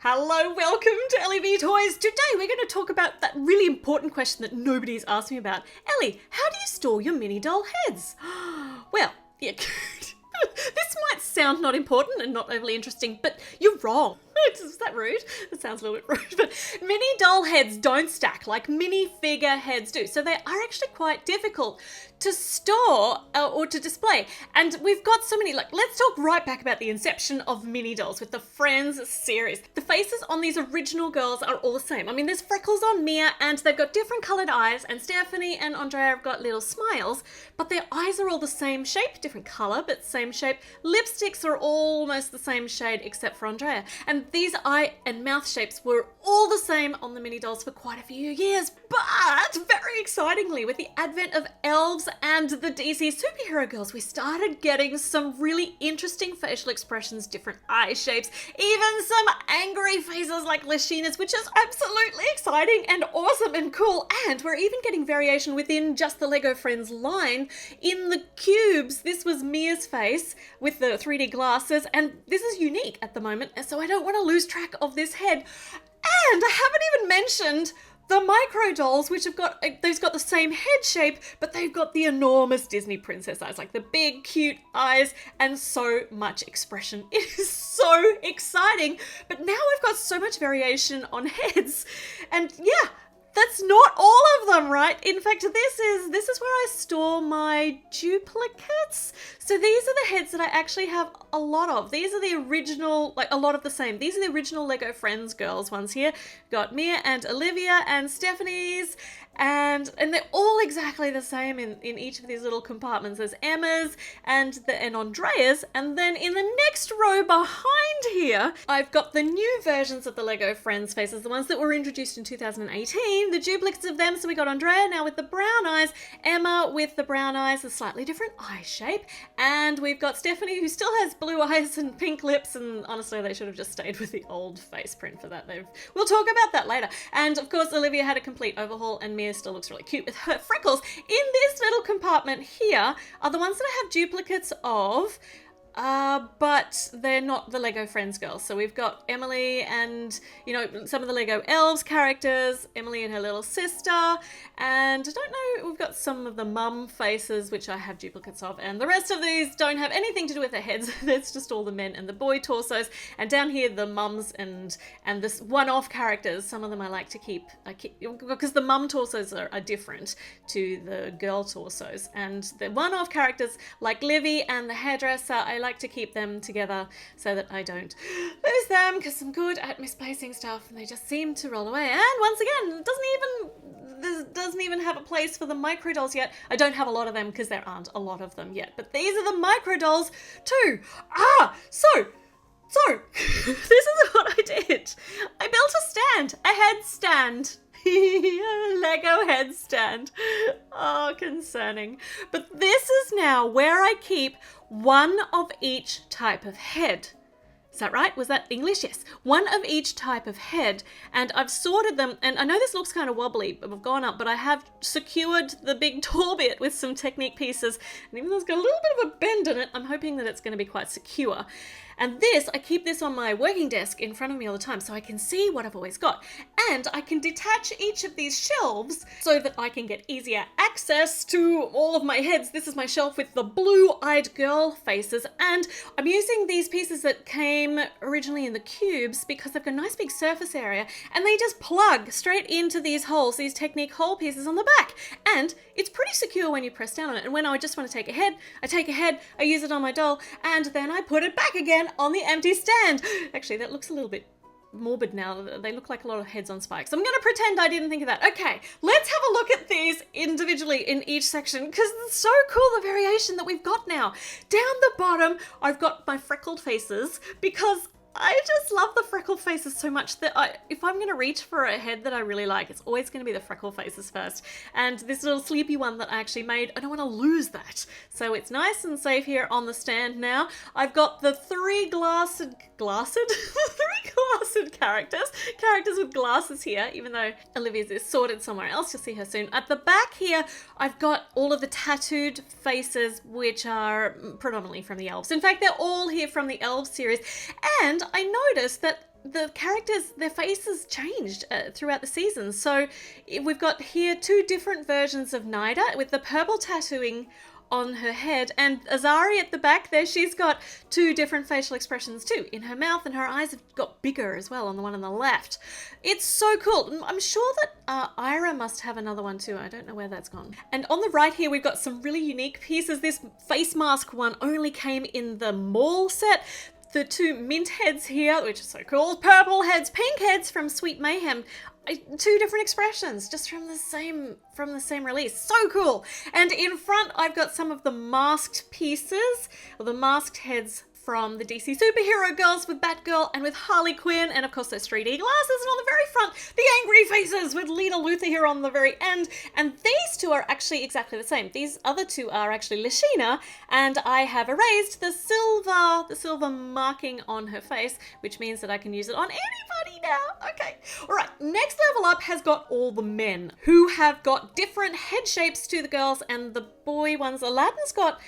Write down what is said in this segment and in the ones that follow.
Hello, welcome to Ellie V Toys. Today we're going to talk about that really important question that nobody's asked me about. Ellie, how do you store your mini doll heads? Well, yeah, this might sound not important and not overly interesting, but you're wrong. Is that rude? That sounds a little bit rude, but mini doll heads don't stack like minifigure heads do. So they are actually quite difficult to store or to display. And we've got so many, let's talk right back about the inception of mini dolls with the Friends series. The faces on these original girls are all the same. I mean, there's freckles on Mia and they've got different colored eyes, and Stephanie and Andrea have got little smiles, but their eyes are all the same shape, different color, but same shape. Lipsticks are almost the same shade except for Andrea. And these eye and mouth shapes were all the same on the mini dolls for quite a few years. But very excitingly, with the advent of elves and the DC superhero girls, we started getting some really interesting facial expressions, different eye shapes, even some angry faces like Lashina's, which is absolutely exciting and awesome and cool. And we're even getting variation within just the Lego Friends line. In the cubes, this was Mia's face with the 3D glasses, and this is unique at the moment, so I don't want to lose track of this head. And I haven't even mentioned the micro dolls, which they've got the same head shape, but they've got the enormous Disney princess eyes, like the big cute eyes and so much expression. It is so exciting, but now I've got so much variation on heads, and yeah, that's not all of them, right? In fact, this is where I store my duplicates. So these are the heads that I actually have a lot of. These are the original, a lot of the same. These are the original Lego Friends girls ones here. Got Mia and Olivia and Stephanie's, and they're all exactly the same in each of these little compartments. There's Emma's and Andrea's, and then in the next row behind here, I've got the new versions of the Lego Friends faces, the ones that were introduced in 2018, the duplicates of them. So we got Andrea now with the brown eyes, Emma with the brown eyes, a slightly different eye shape, and we've got Stephanie who still has blue eyes and pink lips, and honestly they should have just stayed with the old face print for that. We'll talk about that later. And of course Olivia had a complete overhaul, and Mia still looks really cute with her freckles. In this little compartment here are the ones that I have duplicates of, but they're not the Lego Friends girls. So we've got Emily and, some of the Lego Elves characters, Emily and her little sister, and I don't know, we've got some of the mum faces, which I have duplicates of, and the rest of these don't have anything to do with their heads. It's just all the men and the boy torsos, and down here the mums and this one-off characters. Some of them I like to keep because the mum torsos are different to the girl torsos, and the one-off characters like Livy and the hairdresser, I like to keep them together so that I don't lose them, because I'm good at misplacing stuff and they just seem to roll away. And once again, it doesn't even have a place for the micro dolls yet. I don't have a lot of them because there aren't a lot of them yet, but these are the micro dolls too. So this is what I did. I built a stand, a headstand. Lego headstand. Oh, concerning. But this is now where I keep one of each type of head. Is that right? Was that English? Yes. One of each type of head. And I've sorted them, and I know this looks kind of wobbly, but I've gone up, but I have secured the big tall bit with some Technique pieces. And even though it's got a little bit of a bend in it, I'm hoping that it's going to be quite secure. And I keep this on my working desk in front of me all the time so I can see what I've always got. And I can detach each of these shelves so that I can get easier access to all of my heads. This is my shelf with the blue-eyed girl faces, and I'm using these pieces that came originally in the cubes because they've got a nice big surface area, and they just plug straight into these holes, these Technique hole pieces on the back. And it's pretty secure when you press down on it. And when I just want to take a head, I use it on my doll, and then I put it back again on the empty stand. Actually, that looks a little bit morbid now. They look like a lot of heads on spikes. I'm going to pretend I didn't think of that. Okay, let's have a look at these individually in each section, because it's so cool, the variation that we've got now. Down the bottom, I've got my freckled faces, because I just love the freckle faces so much that if I'm going to reach for a head that I really like, it's always going to be the freckle faces first. And this little sleepy one that I actually made, I don't want to lose that. So it's nice and safe here on the stand now. I've got the three glassed characters with glasses here, even though Olivia's is sorted somewhere else. You'll see her soon. At the back here, I've got all of the tattooed faces, which are predominantly from the elves. In fact, they're all here from the elves series. And I noticed that the characters, their faces changed throughout the season. So we've got here 2 different versions of Nida with the purple tattooing on her head, and Azari at the back there, she's got 2 different facial expressions too in her mouth, and her eyes have got bigger as well on the one on the left. It's so cool. I'm sure that Ira must have another one too. I don't know where that's gone. And on the right here, we've got some really unique pieces. This face mask one only came in the mall set. The 2 mint heads here, which is so cool. Purple heads, pink heads from Sweet Mayhem. 2 different expressions just from the same release. So cool. And in front, I've got some of the masked pieces, or the masked heads from the DC superhero girls with Batgirl and with Harley Quinn, and of course those 3D glasses, and on the very front, the angry faces with Lena Luthor here on the very end. And these 2 are actually exactly the same. These other 2 are actually Lashina, and I have erased the silver marking on her face, which means that I can use it on anybody now. Okay, all right, next level up has got all the men who have got different head shapes to the girls and the boy ones. Aladdin's got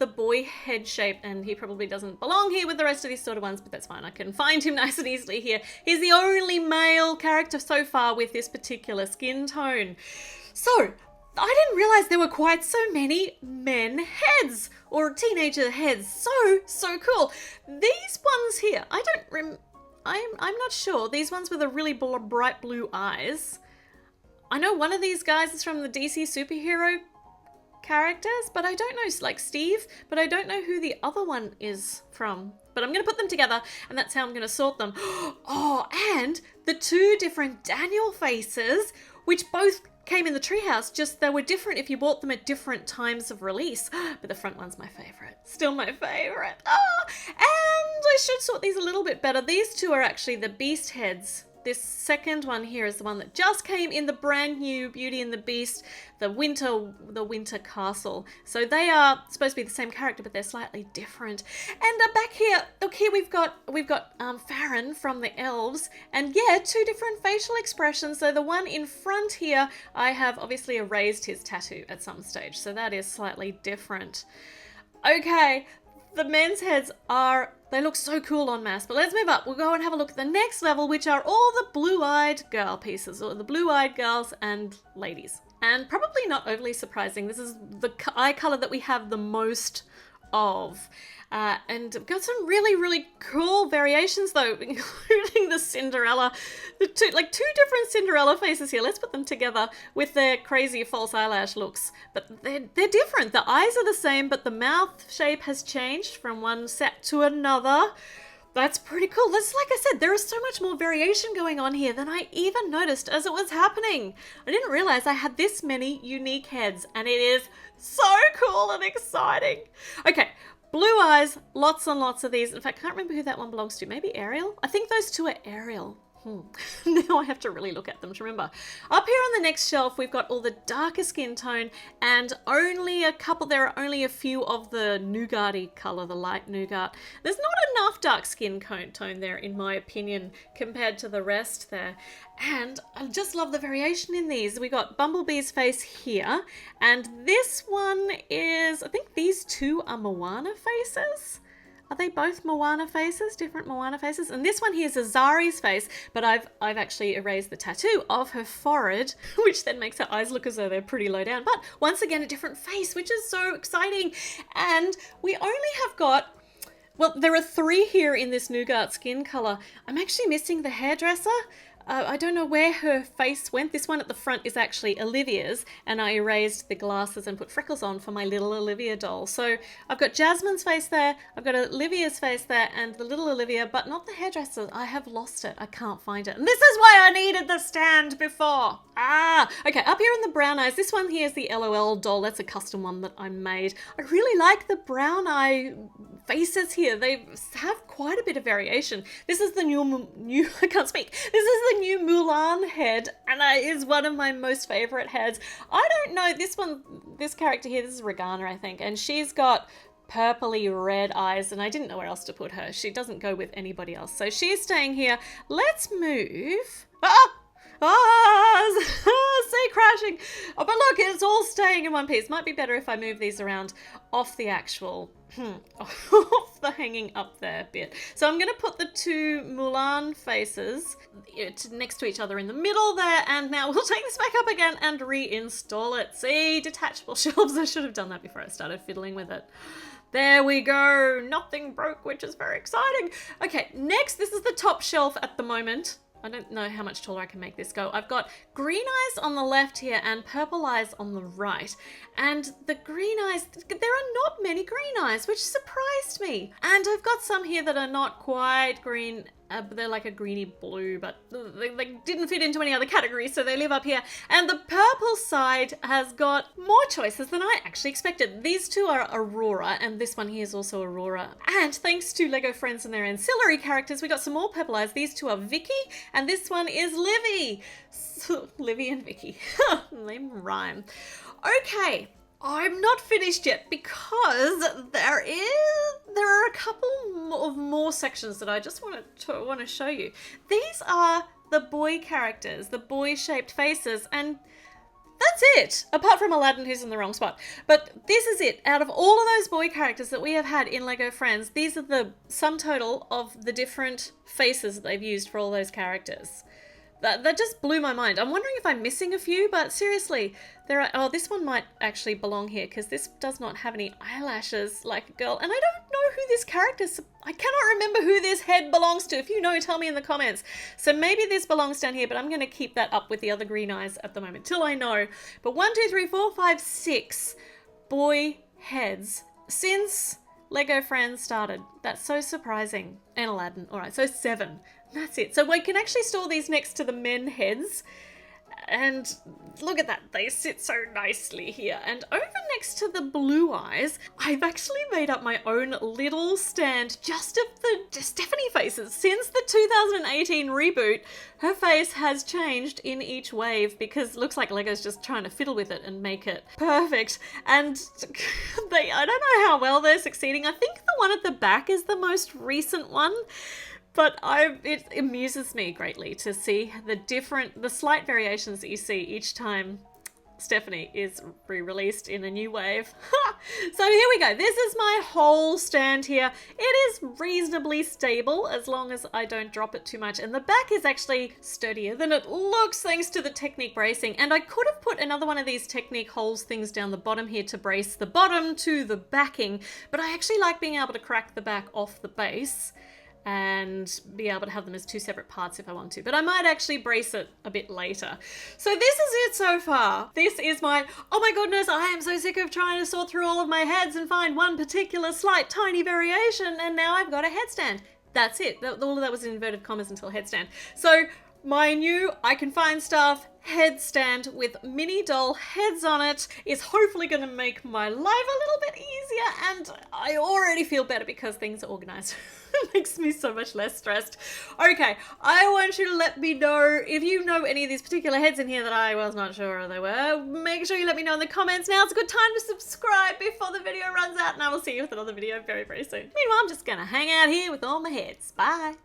the boy head shape, and he probably doesn't belong here with the rest of these sort of ones, but that's fine. I can find him nice and easily here. He's the only male character so far with this particular skin tone. So, I didn't realize there were quite so many men heads, or teenager heads. So cool. These ones here, I'm not sure. These ones with the really bright blue eyes. I know one of these guys is from the DC superhero characters, but I don't know, like Steve, but I don't know who the other one is from. But I'm going to put them together, and that's how I'm going to sort them. Oh, and the 2 different Daniel faces, which both came in the treehouse, just they were different if you bought them at different times of release. But the front one's my favorite. Still my favorite. And I should sort these a little bit better. These 2 are actually the Beast heads. This second one here is the one that just came in the brand new Beauty and the Beast, the Winter Castle. So they are supposed to be the same character, but they're slightly different. And back here, look here, we've got Farron from the Elves, and yeah, 2 different facial expressions. So the one in front here, I have obviously erased his tattoo at some stage, so that is slightly different. Okay. The men's heads they look so cool on mass, but let's move up. We'll go and have a look at the next level, which are all the blue-eyed girl pieces, or the blue-eyed girls and ladies. And probably not overly surprising, this is the eye color that we have the most of. And we've got some really, really cool variations though, including the Cinderella, two different Cinderella faces here. Let's put them together with their crazy false eyelash looks. But they're different. The eyes are the same, but the mouth shape has changed from one set to another. That's pretty cool. Like I said, there is so much more variation going on here than I even noticed as it was happening. I didn't realize I had this many unique heads, and it is so cool and exciting. Okay. Blue eyes, lots and lots of these. In fact, I can't remember who that one belongs to. Maybe Ariel? I think those 2 are Ariel. Now I have to really look at them to remember. Up here on the next shelf, we've got all the darker skin tone, and there are only a few of the nougat-y color, the light nougat. There's not enough dark skin tone there, in my opinion, compared to the rest there. And I just love the variation in these. We got Bumblebee's face here, and this one is, I think these 2 are Moana faces. Are they both Moana faces? Different Moana faces? And this one here is Azari's face, but I've actually erased the tattoo of her forehead, which then makes her eyes look as though they're pretty low down. But once again, a different face, which is so exciting. And we only have got, well, there are 3 here in this nougat skin color. I'm actually missing the hairdresser. I don't know where her face went. This one at the front is actually Olivia's, and I erased the glasses and put freckles on for my little Olivia doll. So I've got Jasmine's face there, I've got Olivia's face there, and the little Olivia, but not the hairdresser. I have lost it. I can't find it. And this is why I needed the stand before. Okay, up here in the brown eyes, this one here is the LOL doll. That's a custom one that I made. I really like the brown eye faces here. They have quite a bit of variation. This is the new I can't speak. This is the new Mulan head, and it is one of my most favorite heads. I don't know, this character here, this is Regana, I think, and she's got purpley red eyes, and I didn't know where else to put her. She doesn't go with anybody else, so she's staying here. Let's move. Ah, see, crashing. Oh, but look, it's all staying in one piece. Might be better if I move these around off the actual, off the hanging up there bit. So I'm going to put the two Mulan faces next to each other in the middle there, and now we'll take this back up again and reinstall it. See, detachable shelves. I should have done that before I started fiddling with it. There we go. Nothing broke, which is very exciting. Okay, next, this is the top shelf at the moment. I don't know how much taller I can make this go. I've got green eyes on the left here and purple eyes on the right. And the green eyes, there are not many green eyes, which surprised me. And I've got some here that are not quite green, but they're like a greeny blue, but they didn't fit into any other category, so they live up here. And the purple side has got more choices than I actually expected. These two are Aurora, and this one here is also Aurora. And thanks to Lego Friends and their ancillary characters, we got some more purple eyes. These two are Vicky, and this one is Livy. So, Livy and Vicky. They rhyme. Okay. I'm not finished yet because there are a couple of more sections that I just want to show you. These are the boy characters, the boy-shaped faces, and that's it, apart from Aladdin, who's in the wrong spot. But this is it. Out of all of those boy characters that we have had in Lego Friends, these are the sum total of the different faces that they've used for all those characters. That just blew my mind. I'm wondering if I'm missing a few, but seriously, there are... Oh, this one might actually belong here because this does not have any eyelashes like a girl. And I don't know who this character... I cannot remember who this head belongs to. If you know, tell me in the comments. So maybe this belongs down here, but I'm going to keep that up with the other green eyes at the moment till I know. But 1, 2, 3, 4, 5, 6 boy heads since Lego Friends started. That's so surprising. And Aladdin. All right, so 7. That's it. So we can actually store these next to the men heads. And look at that. They sit so nicely here. And over next to the blue eyes, I've actually made up my own little stand just of the Stephanie faces. Since the 2018 reboot, her face has changed in each wave because it looks like Lego's just trying to fiddle with it and make it perfect. And I don't know how well they're succeeding. I think the one at the back is the most recent one. But it amuses me greatly to see the slight variations that you see each time Stephanie is re-released in a new wave. So here we go. This is my whole stand here. It is reasonably stable as long as I don't drop it too much. And the back is actually sturdier than it looks thanks to the Technique bracing. And I could have put another one of these Technique holes things down the bottom here to brace the bottom to the backing. But I actually like being able to crack the back off the base and be able to have them as two separate parts if I want to. But I might actually brace it a bit later. So this is it so far. This is my, oh my goodness, I am so sick of trying to sort through all of my heads and find one particular slight tiny variation, and now I've got a headstand. That's it. All of that was in inverted commas until headstand. So my new I Can Find Stuff headstand with mini doll heads on it is hopefully going to make my life a little bit easier, and I already feel better because things are organized. It makes me so much less stressed. Okay, I want you to let me know if you know any of these particular heads in here that I was not sure they were. Make sure you let me know in the comments. Now it's a good time to subscribe before the video runs out, and I will see you with another video very, very soon. Meanwhile, I'm just going to hang out here with all my heads. Bye.